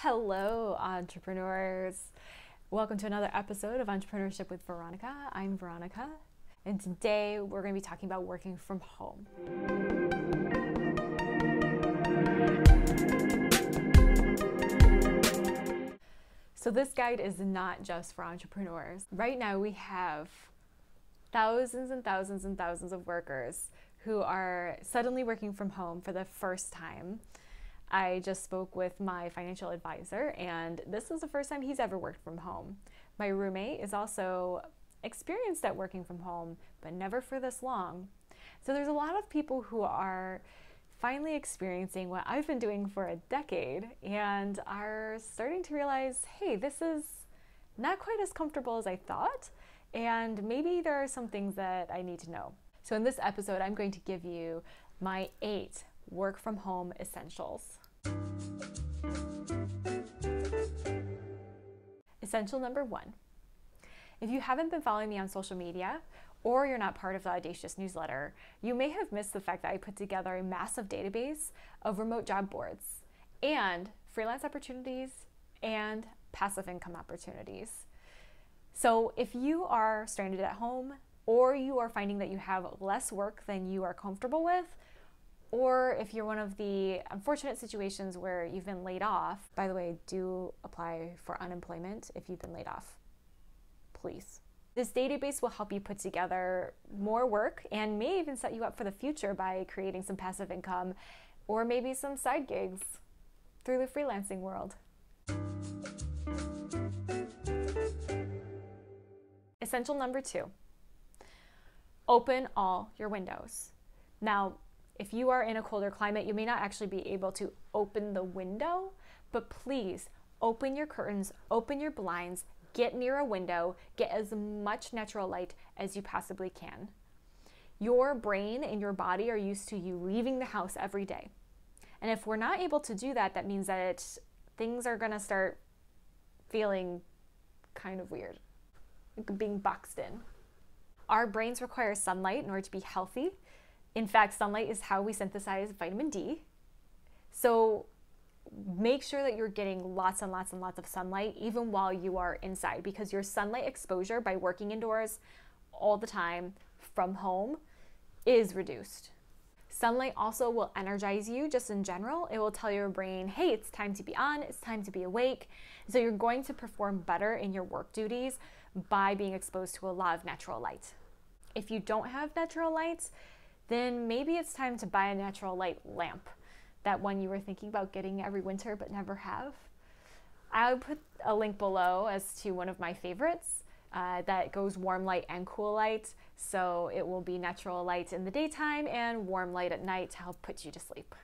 Hello, entrepreneurs. Welcome to another episode of Entrepreneurship with Veronica. I'm Veronica, and today we're going to be talking about working from home. So this guide is not just for entrepreneurs. Right now we have thousands and thousands and thousands of workers who are suddenly working from home for the first time. I just spoke with my financial advisor, and this is the first time he's ever worked from home. My roommate is also experienced at working from home, but never for this long. So there's a lot of people who are finally experiencing what I've been doing for a decade and are starting to realize, hey, this is not quite as comfortable as I thought, and maybe there are some things that I need to know. So in this episode, I'm going to give you my 8 work from home essentials. Essential number 1. If you haven't been following me on social media, or you're not part of the Audacious newsletter, you may have missed the fact that I put together a massive database of remote job boards and freelance opportunities and passive income opportunities. So if you are stranded at home, or you are finding that you have less work than you are comfortable with, or if you're one of the unfortunate situations where you've been laid off, by the way, do apply for unemployment if you've been laid off, please. This database will help you put together more work and may even set you up for the future by creating some passive income or maybe some side gigs through the freelancing world. Essential number 2, open all your windows. Now, if you are in a colder climate, you may not actually be able to open the window, but please open your curtains, open your blinds, get near a window, get as much natural light as you possibly can. Your brain and your body are used to you leaving the house every day. And if we're not able to do that, that means that things are gonna start feeling kind of weird, like being boxed in. Our brains require sunlight in order to be healthy. In fact, sunlight is how we synthesize vitamin D. So make sure that you're getting lots and lots and lots of sunlight even while you are inside, because your sunlight exposure by working indoors all the time from home is reduced. Sunlight also will energize you just in general. It will tell your brain, hey, it's time to be on, it's time to be awake. So you're going to perform better in your work duties by being exposed to a lot of natural light. If you don't have natural light, then maybe it's time to buy a natural light lamp. That one you were thinking about getting every winter but never have. I'll put a link below as to one of my favorites that goes warm light and cool light. So it will be natural light in the daytime and warm light at night to help put you to sleep.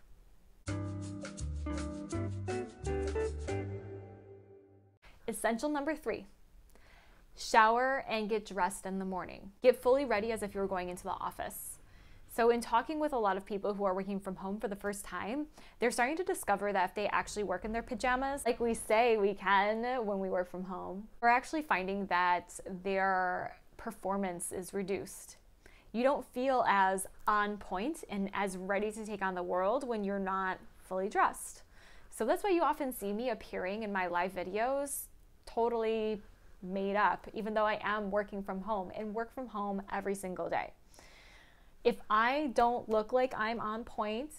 Essential number 3. Shower and get dressed in the morning. Get fully ready as if you were going into the office. So in talking with a lot of people who are working from home for the first time, they're starting to discover that if they actually work in their pajamas, like we say we can when we work from home, we're actually finding that their performance is reduced. You don't feel as on point and as ready to take on the world when you're not fully dressed. So that's why you often see me appearing in my live videos totally made up, even though I am working from home and work from home every single day. If I don't look like I'm on point,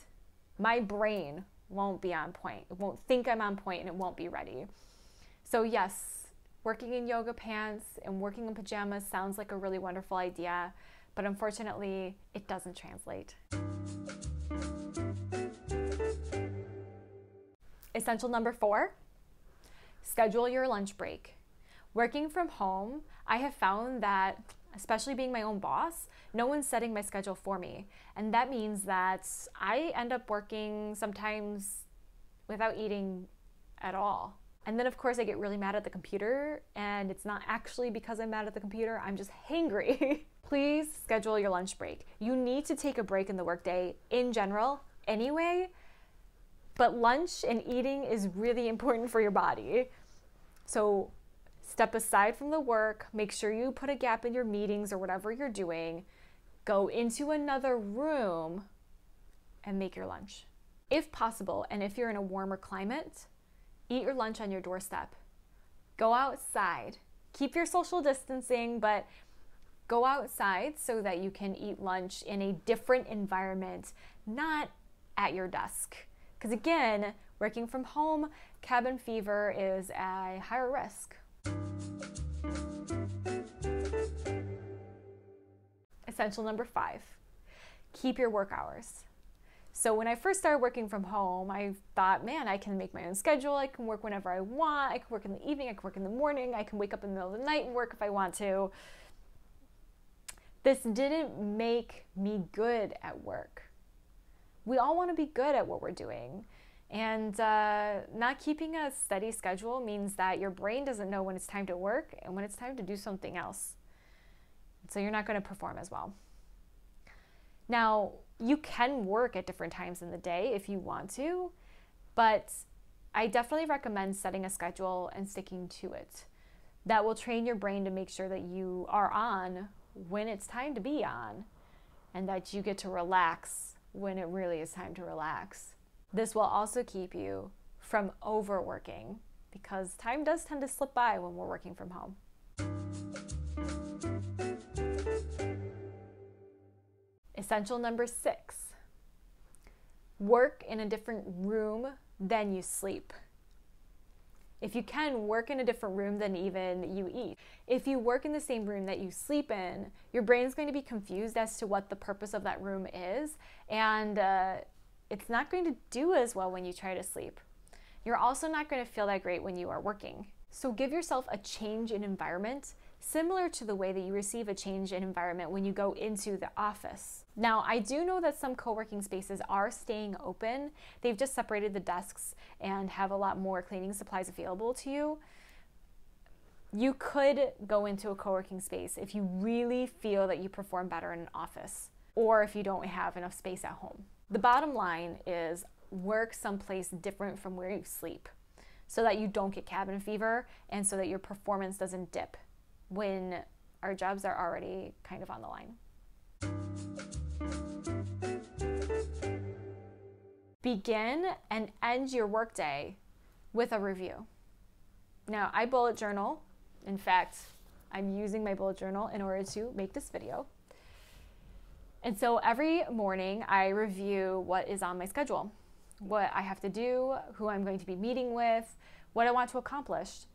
my brain won't be on point. It won't think I'm on point and it won't be ready. So yes, working in yoga pants and working in pajamas sounds like a really wonderful idea, but unfortunately, it doesn't translate. Essential number 4, schedule your lunch break. Working from home, I have found that, especially being my own boss, no one's setting my schedule for me. And that means that I end up working sometimes without eating at all. And then of course I get really mad at the computer, and it's not actually because I'm mad at the computer, I'm just hangry. Please schedule your lunch break. You need to take a break in the workday in general anyway, but lunch and eating is really important for your body. So step aside from the work, make sure you put a gap in your meetings or whatever you're doing, go into another room and make your lunch. If possible, and if you're in a warmer climate, Eat your lunch on your doorstep. Go outside. Keep your social distancing, but go outside so that you can eat lunch in a different environment, not at your desk. Because again, working from home, cabin fever is a higher risk. Essential number 5, keep your work hours. So when I first started working from home, I thought, man, I can make my own schedule. I can work whenever I want. I can work in the evening. I can work in the morning. I can wake up in the middle of the night and work if I want to. This didn't make me good at work. We all want to be good at what we're doing. And not keeping a steady schedule means that your brain doesn't know when it's time to work and when it's time to do something else. So you're not going to perform as well. Now, you can work at different times in the day if you want to, but I definitely recommend setting a schedule and sticking to it. That will train your brain to make sure that you are on when it's time to be on, and that you get to relax when it really is time to relax. This will also keep you from overworking, because time does tend to slip by when we're working from home. Essential number 6, work in a different room than you sleep. If you can, work in a different room than even you eat. If you work in the same room that you sleep in, your brain's going to be confused as to what the purpose of that room is, and it's not going to do as well when you try to sleep. You're also not going to feel that great when you are working. So give yourself a change in environment, similar to the way that you receive a change in environment when you go into the office. Now, I do know that some co-working spaces are staying open. They've just separated the desks and have a lot more cleaning supplies available to you. You could go into a co-working space if you really feel that you perform better in an office, or if you don't have enough space at home. The bottom line is work someplace different from where you sleep, so that you don't get cabin fever and so that your performance doesn't dip when our jobs are already kind of on the line. Begin and end your workday with a review. Now, I bullet journal. In fact, I'm using my bullet journal in order to make this video. And so every morning I review what is on my schedule, what I have to do, who I'm going to be meeting with, what I want to accomplish.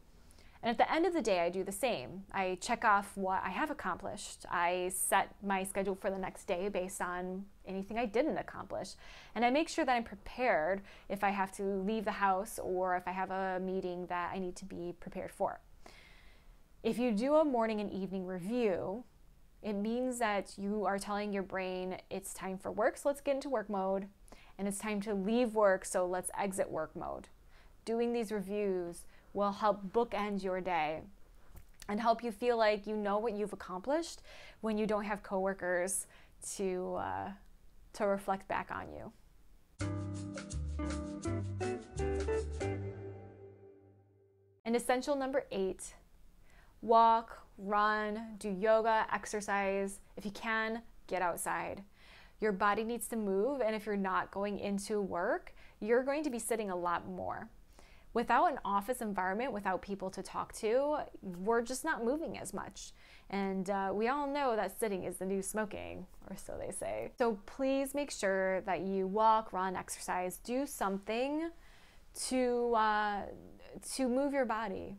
And at the end of the day, I do the same. I check off what I have accomplished. I set my schedule for the next day based on anything I didn't accomplish. And I make sure that I'm prepared if I have to leave the house or if I have a meeting that I need to be prepared for. If you do a morning and evening review, it means that you are telling your brain it's time for work, so let's get into work mode. And it's time to leave work, so let's exit work mode. Doing these reviews will help bookend your day and help you feel like you know what you've accomplished when you don't have coworkers to reflect back on you. And essential number 8, walk, run, do yoga, exercise. If you can, get outside. Your body needs to move, and if you're not going into work, you're going to be sitting a lot more. Without an office environment, without people to talk to, we're just not moving as much. And we all know that sitting is the new smoking, or so they say. So please make sure that you walk, run, exercise, do something to move your body.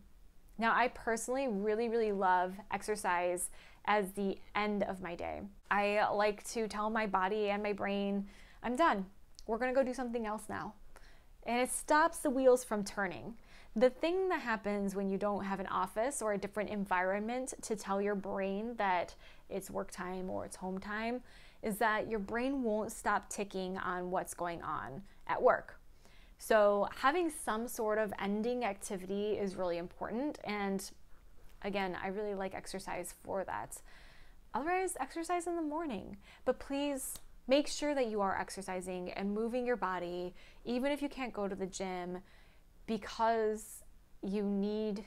Now, I personally really love exercise as the end of my day. I like to tell my body and my brain, I'm done. We're gonna go do something else now. And it stops the wheels from turning. The thing that happens when you don't have an office or a different environment to tell your brain that it's work time or it's home time is that your brain won't stop ticking on what's going on at work. So having some sort of ending activity is really important. And again, I really like exercise for that. Otherwise, exercise in the morning. But please make sure that you are exercising and moving your body, even if you can't go to the gym, because you need it.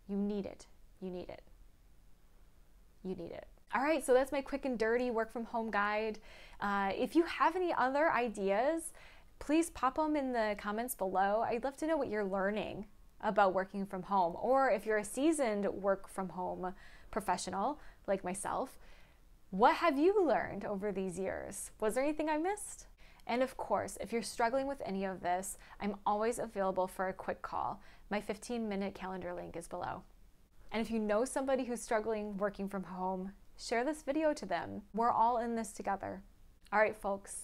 You need it. You need it. All right, so that's my quick and dirty work from home guide. If you have any other ideas, please pop them in the comments below. I'd love to know what you're learning about working from home, or if you're a seasoned work from home professional like myself, what have you learned over these years? Was there anything I missed? And of course, if you're struggling with any of this, I'm always available for a quick call. My 15-minute calendar link is below. And if you know somebody who's struggling working from home, share this video to them. We're all in this together. All right, folks,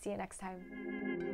see you next time.